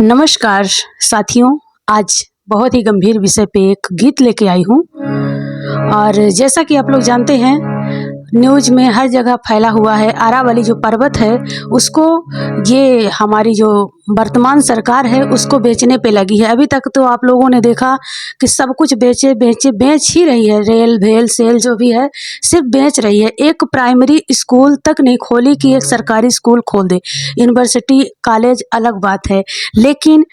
नमस्कार साथियों, आज बहुत ही गंभीर विषय पे एक गीत लेके आई हूँ। और जैसा कि आप लोग जानते हैं, न्यूज़ में हर जगह फैला हुआ है। अरावली जो पर्वत है उसको ये हमारी जो वर्तमान सरकार है उसको बेचने पे लगी है। अभी तक तो आप लोगों ने देखा कि सब कुछ बेच ही रही है। रेल भेल सेल जो भी है सिर्फ बेच रही है। एक प्राइमरी स्कूल तक नहीं खोली कि एक सरकारी स्कूल खोल दे। यूनिवर्सिटी कॉलेज अलग बात है, लेकिन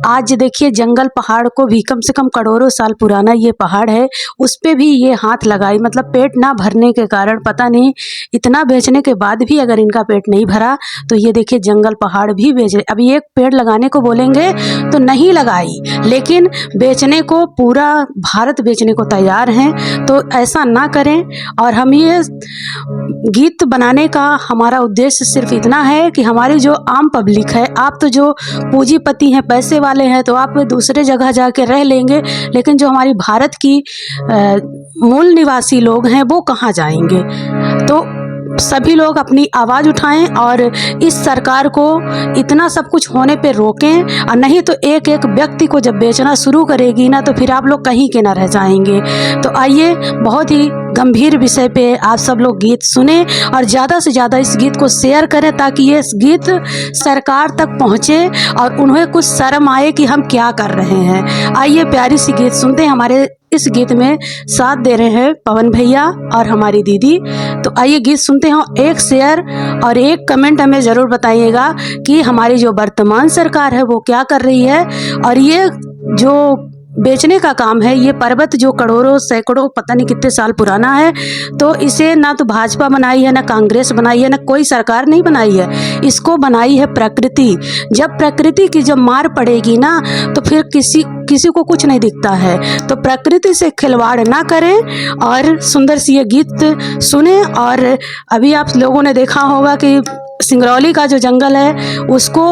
आज देखिए जंगल पहाड़ को भी, कम से कम करोड़ों साल पुराना ये पहाड़ है, उस पे भी ये हाथ लगाई। मतलब पेट ना भरने के कारण, पता नहीं इतना बेचने के बाद भी अगर इनका पेट नहीं भरा तो ये देखिए जंगल पहाड़ भी बेच रहे। अभी एक पेड़ लगाने को बोलेंगे तो नहीं लगाई, लेकिन बेचने को पूरा भारत बेचने को तैयार हैं। तो ऐसा ना करें। और हम ये गीत बनाने का हमारा उद्देश्य सिर्फ इतना है कि हमारी जो आम पब्लिक है, आप तो जो पूंजीपति हैं, पैसे वाले हैं, तो आप दूसरे जगह जाके रह लेंगे, लेकिन जो हमारी भारत की मूल निवासी लोग हैं वो कहाँ जाएंगे। तो सभी लोग अपनी आवाज़ उठाएं और इस सरकार को इतना सब कुछ होने पे रोकें। और नहीं तो एक एक व्यक्ति को जब बेचना शुरू करेगी ना, तो फिर आप लोग कहीं के ना रह जाएंगे। तो आइए, बहुत ही गंभीर विषय पे आप सब लोग गीत सुने और ज़्यादा से ज़्यादा इस गीत को शेयर करें, ताकि ये गीत सरकार तक पहुँचे और उन्हें कुछ शर्म आए कि हम क्या कर रहे हैं। आइए प्यारी सी गीत सुनते हैं। हमारे इस गीत में साथ दे रहे हैं पवन भैया और हमारी दीदी। तो आइए गीत सुनते हैं। एक शेयर और एक कमेंट हमें ज़रूर बताइएगा कि हमारी जो वर्तमान सरकार है वो क्या कर रही है। और ये जो बेचने का काम है, ये पर्वत जो करोड़ों सैकड़ों पता नहीं कितने साल पुराना है, तो इसे ना तो भाजपा बनाई है, ना कांग्रेस बनाई है, ना कोई सरकार नहीं बनाई है। इसको बनाई है प्रकृति। जब प्रकृति की जब मार पड़ेगी ना, तो फिर किसी को कुछ नहीं दिखता है। तो प्रकृति से खिलवाड़ ना करें और सुंदर सी ये गीत सुने। और अभी आप लोगों ने देखा होगा कि सिंगरौली का जो जंगल है उसको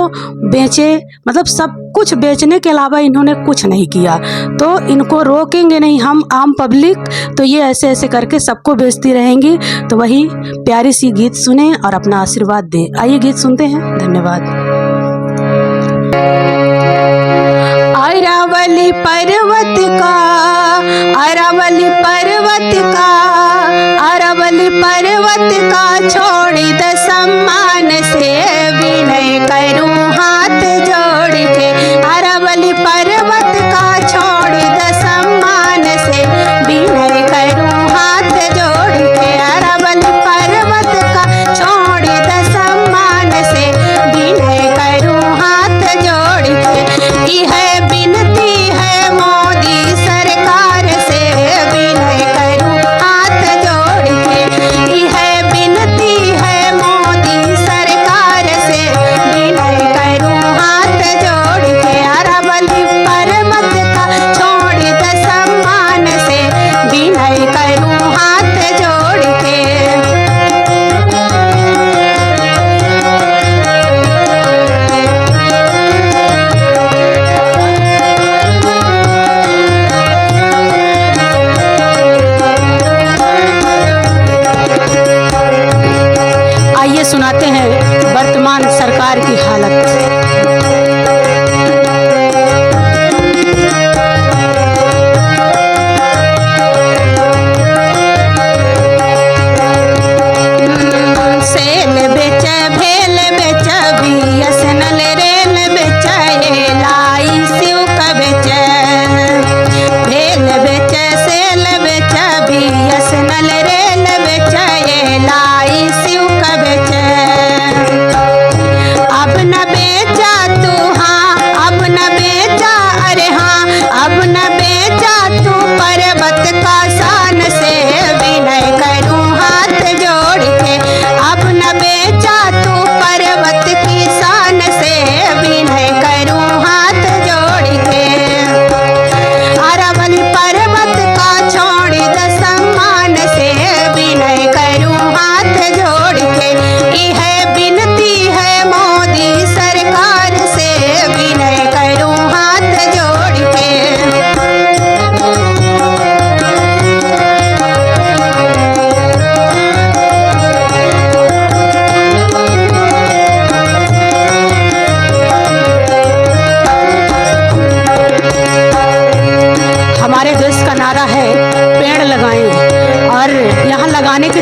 बेचे, मतलब सब कुछ बेचने के अलावा इन्होंने कुछ नहीं किया। तो इनको रोकेंगे नहीं हम आम पब्लिक, तो ये ऐसे ऐसे करके सबको बेचती रहेंगी। तो वही प्यारी सी गीत सुने और अपना आशीर्वाद दें। आइए गीत सुनते हैं। धन्यवाद। अरावली पर्वत का, अरावली पर्वत का, अरावली पर्वत का छोड़ी द सम्मान से विनय करूं हाथ जोड़ के। अरावली पर्वत का छोड़ी द सम्मान से विनय करूं हाथ जोड़ के। अरावली पर्वत का छोड़ी द सम्मान से विनय करूं हाथ जोड़ के। यह विनती है मोदी सरकार से विनय करूं हाथ जोड़ के। यह विनती है मोदी सरकार से विनय करूं हाथ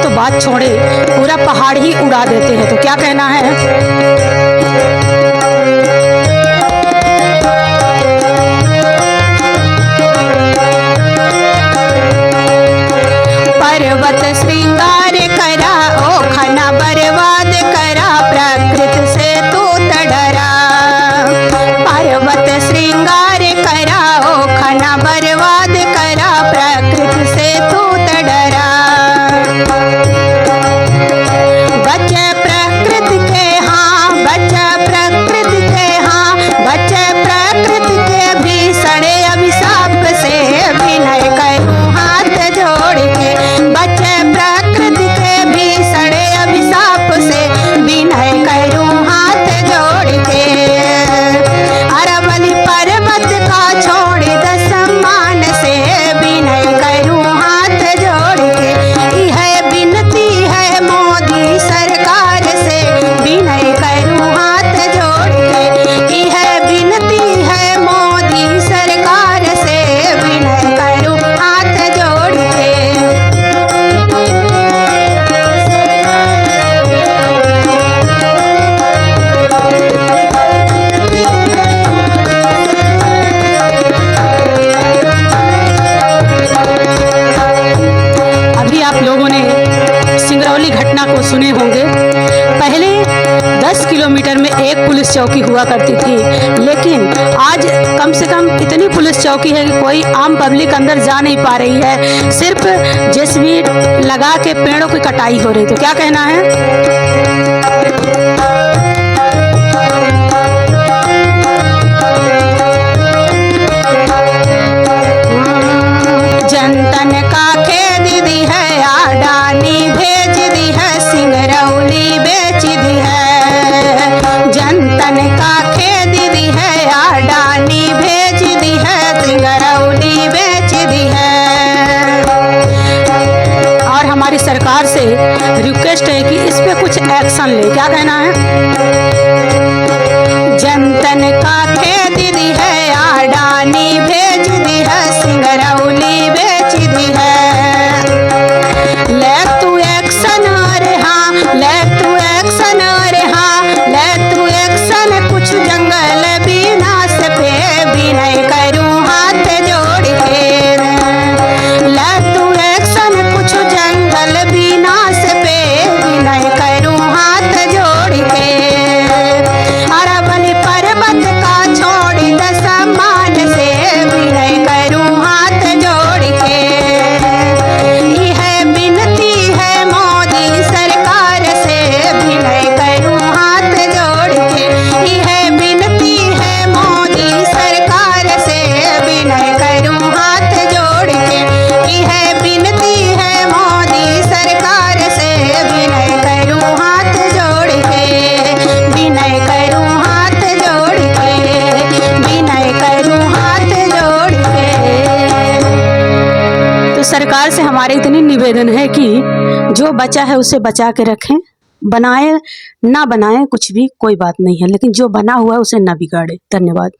तो बात छोड़े, पूरा पहाड़ ही उड़ा देते हैं। तो क्या कहना है? पर्वत श्रृंगार करा, ओ खना बर्बाद करा, प्रकृति से तू त डरा। पर्वत श्रृंगार करा, ओ खना बर्बाद करा, प्रकृति से तू त डरा। बचे प्रकृति के, हाँ बचे प्रकृति के, हाँ बचे प्रकृति के भीषण अभिशाप से, विनय करूं हाथ जोड़ के। बचे प्रकृति के भीषण अभिशाप से, विनय करूं हाथ जोड़ के। अरवली पर्वत का छोड़ द सम्मान से, विनय करूं हाथ जोड़ के। यह विनती है मोदी सरकार से, विनय करूं हाथ जोड़ के। यह विनती है मोदी सरकार से, विनय करूं हाथ जोड़ के। अभी आप लोगों ने सिंगरौली घटना को सुने होंगे। पहले 10 किलोमीटर में एक पुलिस चौकी हुआ करती थी, लेकिन आज कम से कम इतनी पुलिस चौकी है कि कोई आम पब्लिक अंदर जा नहीं पा रही है। सिर्फ जेसीबी लगा के पेड़ों की कटाई हो रही। तो क्या कहना है? जनतन का खेद दी है, अडानी भेज दी है, सिंगरौली बेच दी है। जनतन का खेद दी है, अडानी भेज दी है, सिंगरौली बेच दी है। और हमारी सरकार से रिक्वेस्ट है कि इस पे कुछ एक्शन ले। क्या कहना है? जनतन का खेद दी है, अडानी भेज दी है, सिंगरौली बेच दी है। ले तू एक्शन रे हाँ, ले तू एक्शन रे हाँ, ले तू एक्शन कुछ जंगल विनाश पे, विनय करूं हाथ जोड़ के। ले तू एक्शन कुछ जंगल विनाश पे, विनय करूं हाथ जोड़ के। अरवली पर्वत का छोड़ द सम्मान से, विनय करूं हाथ जोड़ के। यह विनती है मोदी सरकार से, विनय करूं हाथ जोड़ के। यह विनती है मोदी सरकार से, विनय करूं हाथ जोड़ के। यह विनती है मोदी सरकार से, विनय करूं हाथ जोड़ के। विनय करूं हाथ जोड़ के, विनय करूं हाथ जोड़ के। तो सरकार से हमारे इतनी निवेदन है कि जो बचा है उसे बचा के रखें। बनाए ना बनाए कुछ भी कोई बात नहीं है, लेकिन जो बना हुआ है उसे ना बिगाड़े। धन्यवाद।